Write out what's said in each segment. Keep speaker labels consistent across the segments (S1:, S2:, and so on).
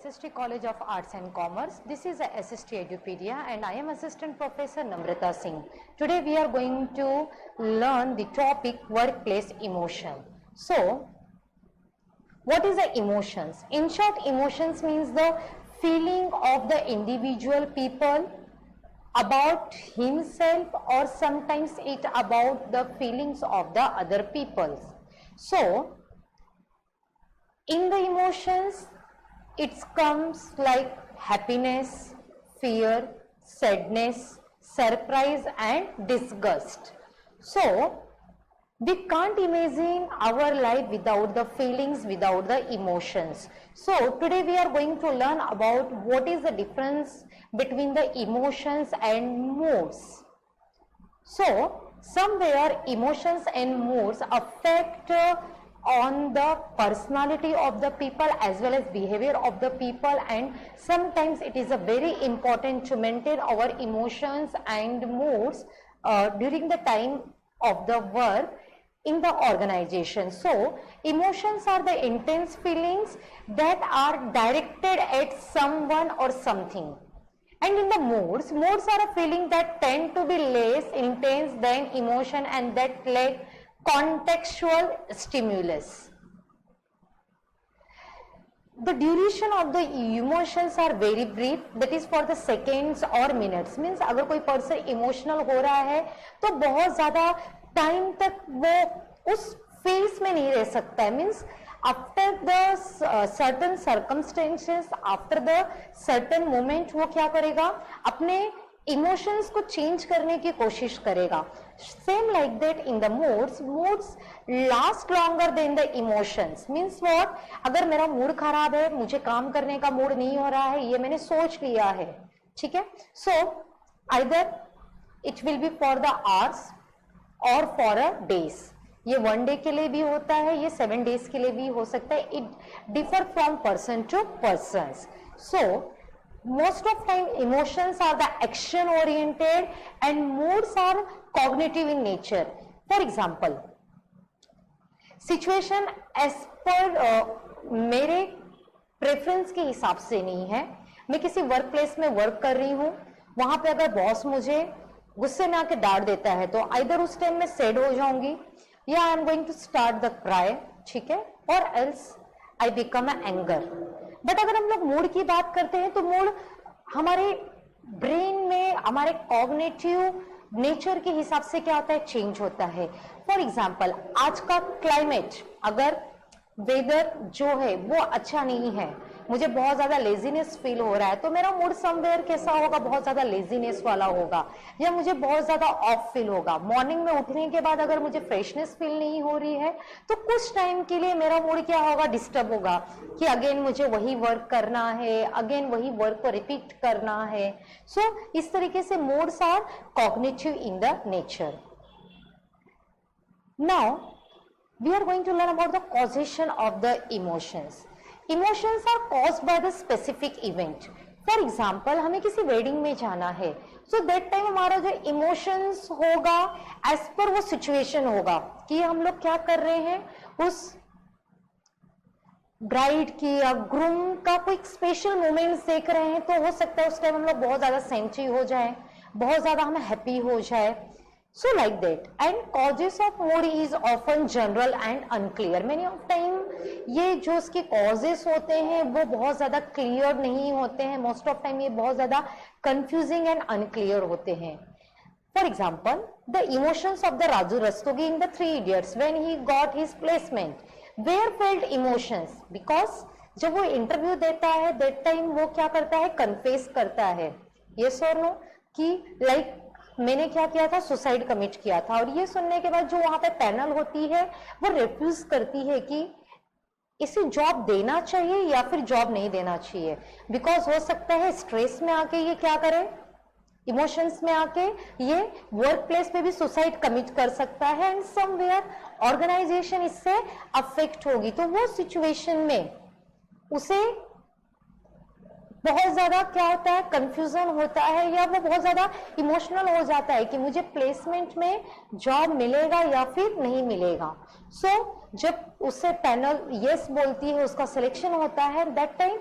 S1: SST College of Arts and Commerce. This is a SST Edupedia and I am Assistant Professor Namrata Singh. Today we are going to learn the topic workplace emotion. So, what is the emotions? In short, emotions means the feeling of the individual people about himself, or sometimes it about the feelings of the other people. So, in the emotions, it comes like happiness, fear, sadness, surprise and disgust. So, we can't imagine our life without the feelings, without the emotions. So, today we are going to learn about what is the difference between the emotions and moods. So, somewhere emotions and moods affect on the personality of the people as well as behavior of the people, and sometimes it is a very important to maintain our emotions and moods during the time of the work in the organization. So, emotions are the intense feelings that are directed at someone or something. And in the moods are a feeling that tend to be less intense than emotion and that lack contextual stimulus. The duration of the emotions are very brief, that is for the seconds or minutes. Means अगर कोई person emotional हो रहा है तो बहुत ज़्यादा time तक वो उस phase में नहीं रह सकता है. Means after the certain circumstances, after the certain moment वो क्या करेगा, अपने इमोशंस को चेंज करने की कोशिश करेगा. Same like that in the moods last longer than the emotions. Means what, अगर मेरा मूड खराब है, मुझे काम करने का मूड नहीं हो रहा है, ये मैंने सोच लिया है, ठीक है. So either it will be for the hours और फॉर अ डेज. ये 1 डे के लिए भी होता है, ये 7 डेज के लिए भी हो सकता है. It differ from person to person. So most of time emotions are the action oriented and moods are cognitive in nature. For example, situation as per मेरे प्रेफरेंस के हिसाब से नहीं है. मैं किसी वर्क प्लेस में वर्क कर रही हूँ, वहां पे अगर बॉस मुझे गुस्से में आके डांट देता है तो आइदर उस टाइम में सैड हो जाऊंगी या I am going to start the cry, ठीक है, और else I become a anger. But अगर हम लोग मूड की बात करते हैं तो मूड हमारे ब्रेन में, हमारे कॉग्निटिव नेचर के हिसाब से क्या होता है, चेंज होता है. फॉर एग्जाम्पल, आज का क्लाइमेट, अगर वेदर जो है वो अच्छा नहीं है, मुझे बहुत ज्यादा लेजीनेस फील हो रहा है, तो मेरा मूड समवेयर कैसा होगा, बहुत ज्यादा लेजीनेस वाला होगा, या मुझे बहुत ज्यादा ऑफ फील होगा. मॉर्निंग में उठने के बाद अगर मुझे फ्रेशनेस फील नहीं हो रही है तो कुछ टाइम के लिए मेरा मूड क्या होगा, डिस्टर्ब होगा कि अगेन मुझे वही वर्क करना है, अगेन वही वर्क को रिपीट करना है. सो इस तरीके से moods are cognitive in the nature. Now we are going to learn about the causation of the emotions. Emotions are caused by the specific event. For example, हमें किसी वेडिंग में जाना है, so that time हमारा जो emotions होगा as per वो situation होगा कि हम लोग क्या कर रहे हैं, उस ब्राइड की या ग्रूम का कोई स्पेशल मोमेंट्स देख रहे हैं, तो हो सकता है उस टाइम हम लोग बहुत ज्यादा सेंटी हो जाए, बहुत ज्यादा हमें हैप्पी हो जाए. So like that, and causes of mood is often general and unclear. Many of time ये जो इसके causes होते हैं वो बहुत ज़्यादा clear नहीं होते हैं. Most of time ये बहुत ज़्यादा confusing and unclear होते हैं. For example, the emotions of the Raju Rastogi in the 3 Idiots when he got his placement. Where felt emotions? Because जब वो इंटरव्यू देता है that time वो क्या करता है, confess करता है, yes or no, कि like मैंने क्या किया था, सुसाइड कमिट किया था. और ये सुनने के बाद जो वहां पे पैनल होती है वो रिफ्यूज करती है कि इसे जॉब देना चाहिए या फिर जॉब नहीं देना चाहिए. बिकॉज हो सकता है स्ट्रेस में आके ये क्या करे, इमोशंस में आके ये वर्क प्लेस पे भी सुसाइड कमिट कर सकता है एंड समवेयर ऑर्गेनाइजेशन इससे अफेक्ट होगी. तो वो सिचुएशन में उसे बहुत ज्यादा क्या होता है, कंफ्यूजन होता है, या वो बहुत ज्यादा इमोशनल हो जाता है कि मुझे प्लेसमेंट में जॉब मिलेगा या फिर नहीं मिलेगा. सो जब उससे पैनल यस बोलती है, उसका सिलेक्शन होता है, दैट टाइम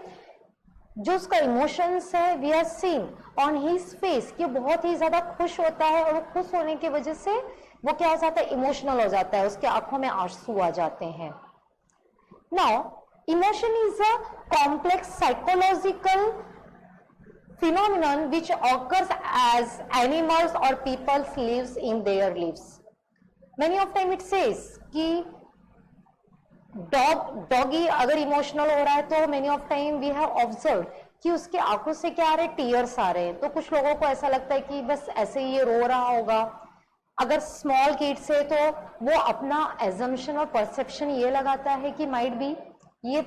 S1: जो उसका इमोशंस है we are seen on his face कि बहुत ही ज्यादा खुश होता है और खुश होने की वजह से वो क्या हो जाता है, इमोशनल हो जाता है, उसके आंखों में आंसू आ जाते हैं। Now emotion is a complex psychological phenomenon which occurs as animals or people lives in their lives. Many of time it says कि डॉगी अगर इमोशनल हो रहा है तो many of time we have observe कि उसके आंखों से क्या आ रहे, टीयर्स आ रहे हैं। तो कुछ लोगों को ऐसा लगता है कि बस ऐसे ही ये रो रहा होगा। अगर स्मॉल किड्स है तो वो अपना एजम्पशन और परसेप्शन ये लगाता है कि माइट बी ये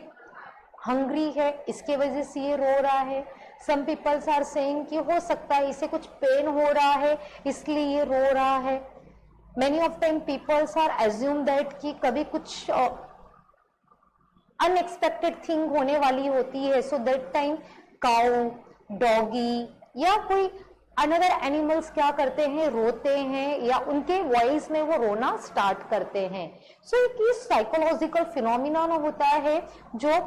S1: हंग्री है, इसके वजह से ये रो रहा है। सम पीपल्स आर सेइंग कि हो सकता है इसे कुछ पेन हो रहा है इसलिए ये रो रहा है। Many of time peoples are assume that कि कभी कुछ अनएक्सपेक्टेड थिंग होने वाली होती है, so that time cow, doggy या कोई अनदर एनिमल्स क्या करते हैं, रोते हैं या उनके वॉइस में वो रोना स्टार्ट करते हैं। सो एक साइकोलॉजिकल फिनोमिनन होता है जो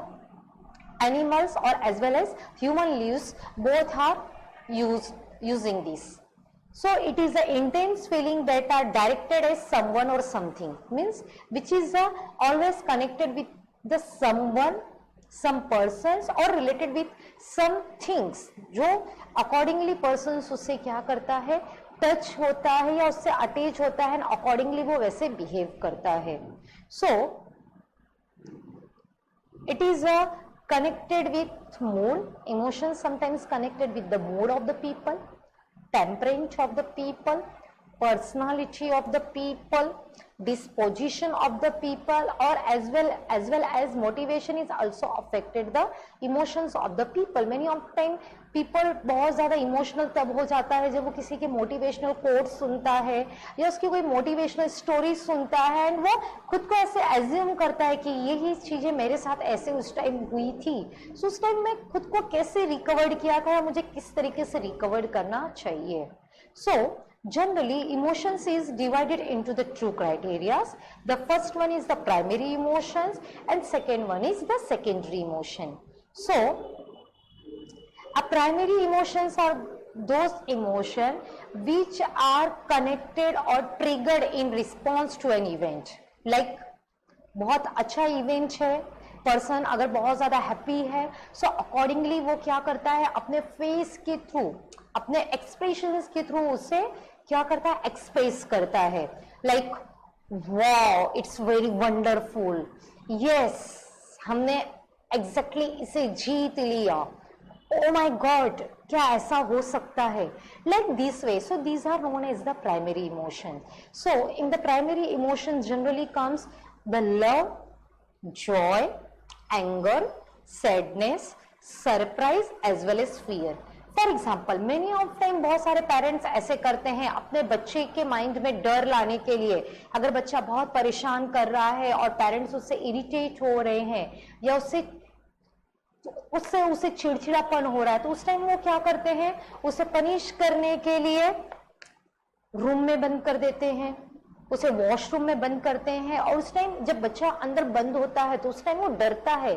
S1: animals or as well as human lives both are using this. So it is the intense feeling that are directed as someone or something, means which is always connected with the someone, some persons or related with some things, जो accordingly persons उससे क्या करता है, touch होता है या उससे attach होता है, अकॉर्डिंगली वो वैसे बिहेव करता है। So it is a connected with mood, emotions sometimes connected with the mood of the people, temperament of the people, personality of the people, disposition of the people, or as well as motivation is also affected the emotions of the people. Many of time people बहुत ज़्यादा emotional तब हो जाता है जब वो किसी के मोटिवेशनल कोट सुनता है या उसकी कोई मोटिवेशनल स्टोरी सुनता है एंड वो खुद को ऐसे एज्यूम करता है कि यही चीज़ें मेरे साथ ऐसे उस टाइम हुई थी, सो उस टाइम मैं खुद को कैसे रिकवर्ड किया था या मुझे किस तरीके से रिकवर्ड करना चाहिए। सो generally emotions is divided into the two criterias. The first one is the primary emotions and second one is the secondary emotion. So a primary emotions are those emotion which are connected or triggered in response to an event. Like बहुत अच्छा event है, person अगर बहुत ज्यादा happy है, so accordingly वो क्या करता है, अपने फेस के थ्रू, अपने एक्सप्रेशंस के थ्रू उसे क्या करता है, एक्सप्रेस करता है। Like wow it's very wonderful, yes हमने एग्जैक्टली इसे जीत लिया, ओ माय गॉड क्या ऐसा हो सकता है, like this way. So these are known as the primary emotion. So in the primary emotion generally comes the love, joy, anger, sadness, surprise as well as fear. For example many of time बहुत सारे parents ऐसे करते हैं अपने बच्चे के mind में डर लाने के लिए। अगर बच्चा बहुत परेशान कर रहा है और पेरेंट्स उससे इरिटेट हो रहे हैं या उससे चिड़चिड़ापन हो रहा है, तो उस टाइम वो क्या करते हैं, उसे पनिश करने के लिए रूम में बंद कर देते हैं, उसे वॉशरूम में बंद करते हैं। और उस टाइम जब बच्चा अंदर बंद होता है तो उस टाइम वो डरता है।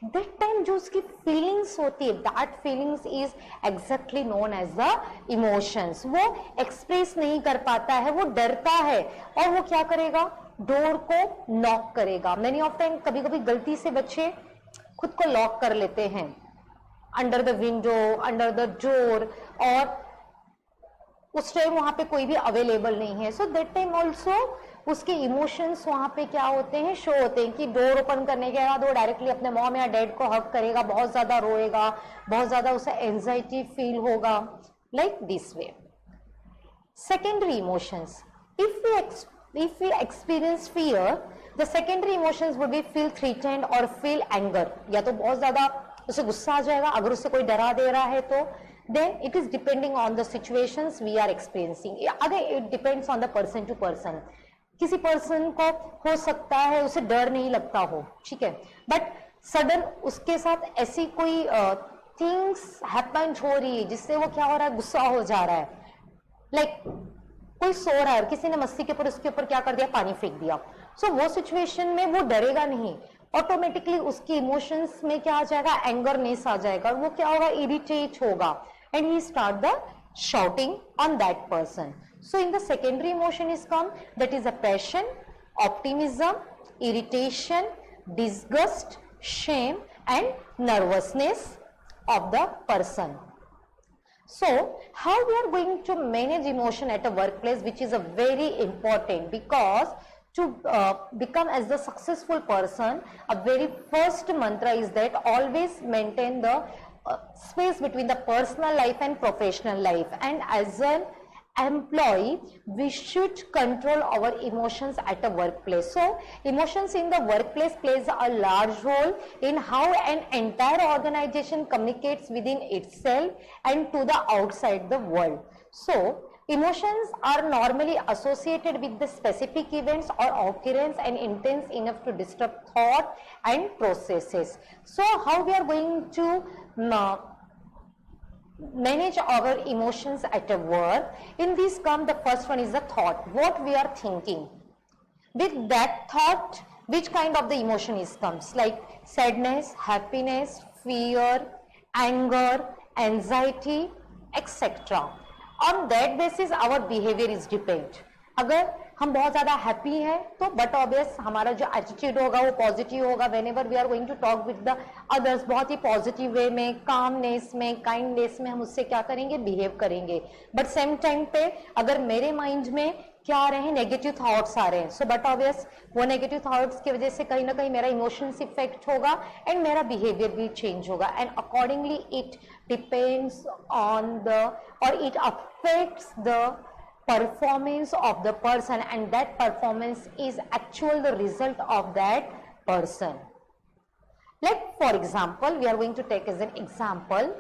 S1: दैट टाइम जो उसकी फीलिंग्स होती है, that feelings is exactly known as the emotions. वो एक्सप्रेस नहीं कर पाता है, वो डरता है और वो क्या करेगा, डोर को लॉक करेगा। मेनी ऑफ टाइम कभी कभी गलती से बच्चे खुद को लॉक कर लेते हैं under the window, under the door, और उस टाइम वहां पे कोई भी अवेलेबल नहीं है। सो दैट टाइम ऑल्सो उसके इमोशंस वहां पे क्या होते हैं, शो होते हैं कि डोर ओपन करने के बाद वो डायरेक्टली अपने मॉम या डैड को हक करेगा, बहुत ज्यादा रोएगा, बहुत ज्यादा उसे एंजाइटी फील होगा, like this way. Secondary emotions, if we experience fear, the secondary emotions would be feel threatened or feel anger. या तो बहुत ज्यादा उसे गुस्सा आ जाएगा अगर उसे कोई डरा दे रहा है तो, then it is depending on the situations we are experiencing. Again it depends on the person to person. किसी पर्सन को हो सकता है उसे डर नहीं लगता हो, ठीक है, बट सडन उसके साथ ऐसी कोई थिंग्स हैपन हो रही है जिससे वो क्या हो रहा है, गुस्सा हो जा रहा है। लाइक कोई सो रहा है और किसी ने मस्ती के ऊपर उसके ऊपर क्या कर दिया, पानी फेंक दिया। सो वो सिचुएशन में वो डरेगा नहीं, ऑटोमेटिकली उसकी इमोशंस में क्या आ जाएगा, एंगरनेस आ जाएगा, वो क्या होगा, इरिटेट होगा, and he start the shouting on that person. So in the secondary emotion is come, that is a passion, optimism, irritation, disgust, shame and nervousness of the person. So how we are going to manage emotion at a workplace, which is a very important, because to become as the successful person, a very first mantra is that always maintain the space between the personal life and professional life, and as an employee we should control our emotions at a workplace. So emotions in the workplace plays a large role in how an entire organization communicates within itself and to the outside the world. So emotions are normally associated with the specific events or occurrence and intense enough to disturb thought and processes. So how we are going to manage our emotions at a work? In this come, the first one is the thought, what we are thinking. With that thought, which kind of the emotion is comes, like sadness, happiness, fear, anger, anxiety, etc. On that basis our behavior is depend. अगर हम बहुत ज़्यादा happy हैं तो but obvious हमारा जो attitude होगा वो पॉजिटिव होगा. Whenever we are going to talk with the others, बहुत ही पॉजिटिव वे में, कामनेस में, काइंडनेस में हम उससे क्या करेंगे, बिहेव करेंगे. बट सेम टाइम पे अगर मेरे माइंड में क्या आ रहे हैं, नेगेटिव थॉट्स आ रहे हैं, सो बट ऑब्वियस वो नेगेटिव थॉट्स की वजह से कहीं ना कहीं मेरा इमोशंस इफेक्ट होगा एंड मेरा बिहेवियर भी चेंज होगा. And accordingly it depends on the, और it affects the performance of the person, and that performance is actual the result of that person. Like for example, we are going to take as an example,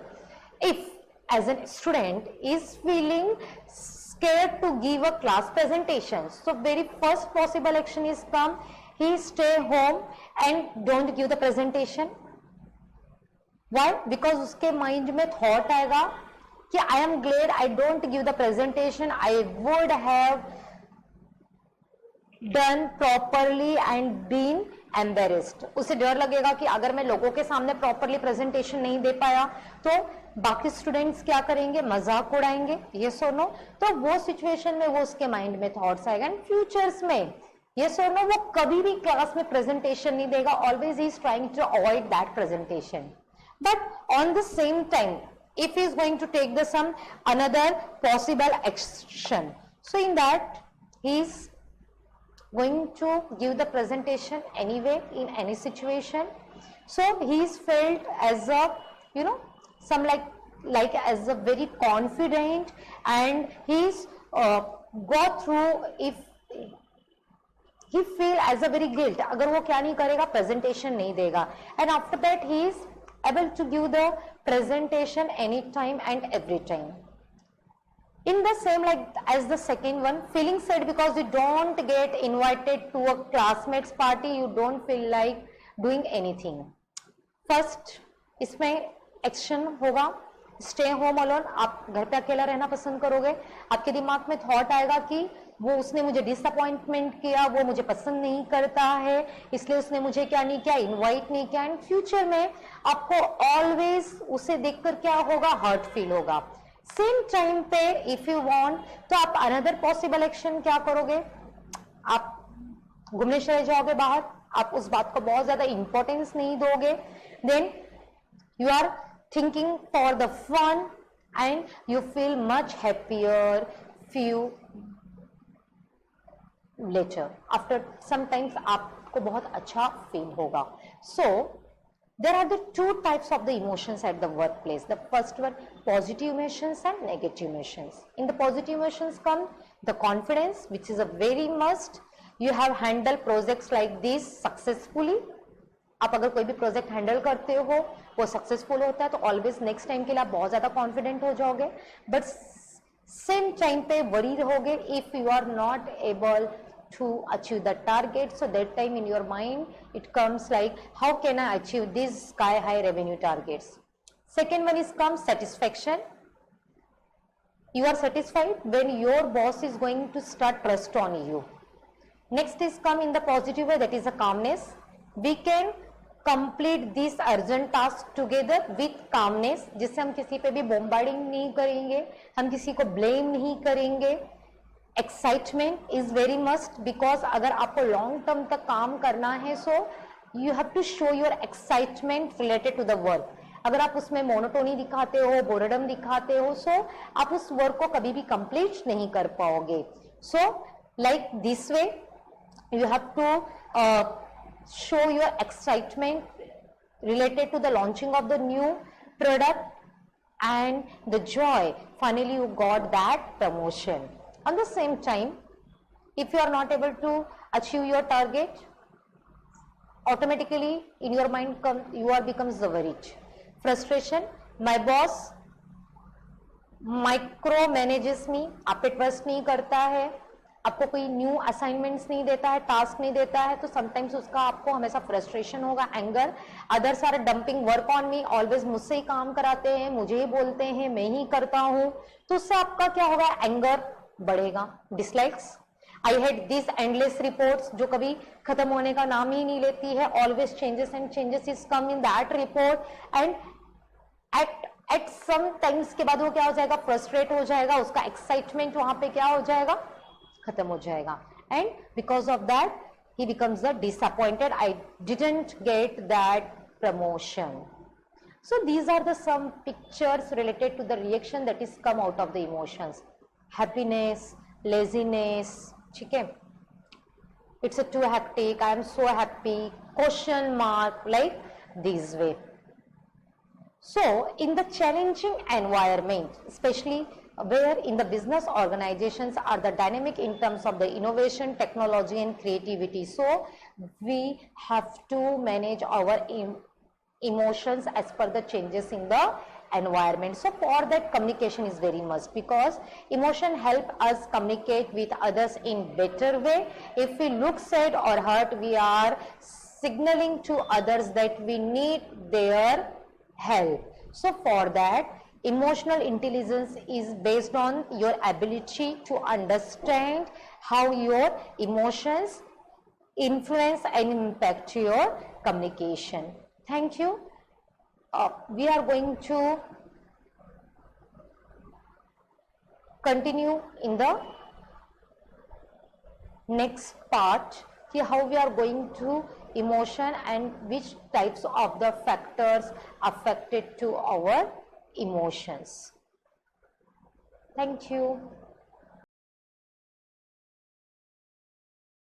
S1: if as a student is feeling scared to give a class presentation, so very first possible action is come, he stay home and don't give the presentation. Why? Because उसके mind में thought आएगा कि I am glad I don't give the presentation, I would have done properly and been embarrassed. उसे डर लगेगा कि अगर मैं लोगों के सामने प्रॉपरली प्रेजेंटेशन नहीं दे पाया तो बाकी स्टूडेंट्स क्या करेंगे, मजाक उड़ाएंगे, ये सुनो. तो वो सिचुएशन में वो उसके माइंड में थॉट्स आएगा. एंड फ्यूचर्स में ये सुनो, वो कभी भी क्लास में प्रेजेंटेशन नहीं देगा. Always he is trying to avoid that presentation. But on the same time if he is going to take the some another possible action, so in that he is going to give the presentation anyway in any situation. So he is felt as a, you know, some like as a very confident, and he is go through, if he feel as a very guilt अगर वो क्या नहीं करेगा, presentation नहीं देगा. And after that he is able to give the presentation anytime and every time. In the same like as the second one, feeling sad because you don't get invited to a classmates party, you don't feel like doing anything. First इसमें action होगा, stay home alone, आप घर पे अकेला रहना पसंद करोगे. आपके दिमाग में थॉट आएगा कि वो उसने मुझे डिसअपॉइंटमेंट किया, वो मुझे पसंद नहीं करता है, इसलिए उसने मुझे क्या नहीं किया, इनवाइट नहीं किया. एंड फ्यूचर में आपको ऑलवेज उसे देखकर क्या होगा, हर्ट फील होगा. सेम टाइम पे इफ यू वांट, तो आप अनदर पॉसिबल एक्शन क्या करोगे, आप घूमने चले जाओगे बाहर, आप उस बात को बहुत ज्यादा इंपॉर्टेंस नहीं दोगे. Then you are thinking for the fun and you feel much happier few later, after sometimes आपको बहुत अच्छा feel होगा. So there are the two types of the emotions at the workplace. The first one, positive emotions and negative emotions. In the positive emotions come the confidence, which is a very must. You have handled projects like this successfully. आप अगर कोई भी project handle करते हो वो successful होता है तो ऑलवेज नेक्स्ट टाइम के लिए आप बहुत ज्यादा कॉन्फिडेंट हो जाओगे. बट सेम टाइम पे वरी रहोगे if you are not able to achieve the target. So that time in your mind it comes like how can I achieve this sky high revenue targets. Second one is कम satisfaction. You are satisfied when your boss is going to start trust on you. Next is come in the positive way, that is a calmness. we can complete this urgent task together with calmness, जिससे हम किसी पे भी bombarding नहीं करेंगे, हम किसी को blame नहीं करेंगे. Excitement is very must, because अगर आपको long term तक काम करना है, so you have to show your excitement related to the work. अगर आप उसमें मोनोटोनी दिखाते हो, बोर्डम दिखाते हो, सो आप उस वर्क को कभी भी कंप्लीट नहीं कर पाओगे. So like this way you have to show your excitement related to the launching of the new product and the joy finally you got that promotion. On the same time, if you are not able to achieve your target, automatically in your mind you are becomes the worried, frustration, my boss micromanages me, आप पे trust नहीं करता है, आपको कोई new assignments नहीं देता है, टास्क नहीं देता है, तो समटाइम्स उसका आपको हमेशा फ्रस्ट्रेशन होगा, anger. Others are dumping work on me, always मुझसे ही काम कराते हैं, मुझे ही बोलते हैं, मैं ही करता हूं, तो उससे आपका क्या होगा, एंगर बढ़ेगा. Dislikes, I hate this endless reports, जो कभी खत्म होने का नाम ही नहीं लेती है, always changes and changes is come in that report, and at some times के बाद वो क्या हो जाएगा, फ्रस्ट्रेट हो जाएगा, उसका एक्साइटमेंट वहां पे क्या हो जाएगा, खत्म हो जाएगा. And because of that he becomes the disappointed, I didn't get that promotion. So these are the some pictures related to the reaction that is come out of the emotions. Happiness, laziness, ठीक है, it's a too hectic, I am so happy, question mark, like this way. So in the challenging environment, especially where in the business organizations are the dynamic in terms of the innovation, technology and creativity, so we have to manage our emotions as per the changes in the environment. So for that communication is very must, because emotion help us communicate with others in better way. If we look sad or hurt, we are signaling to others that we need their help. So for that, emotional intelligence is based on your ability to understand how your emotions influence and impact your communication. Thank you. We are going to continue in the next part, how we are going to emotion and which types of the factors affected to our emotions. Thank you.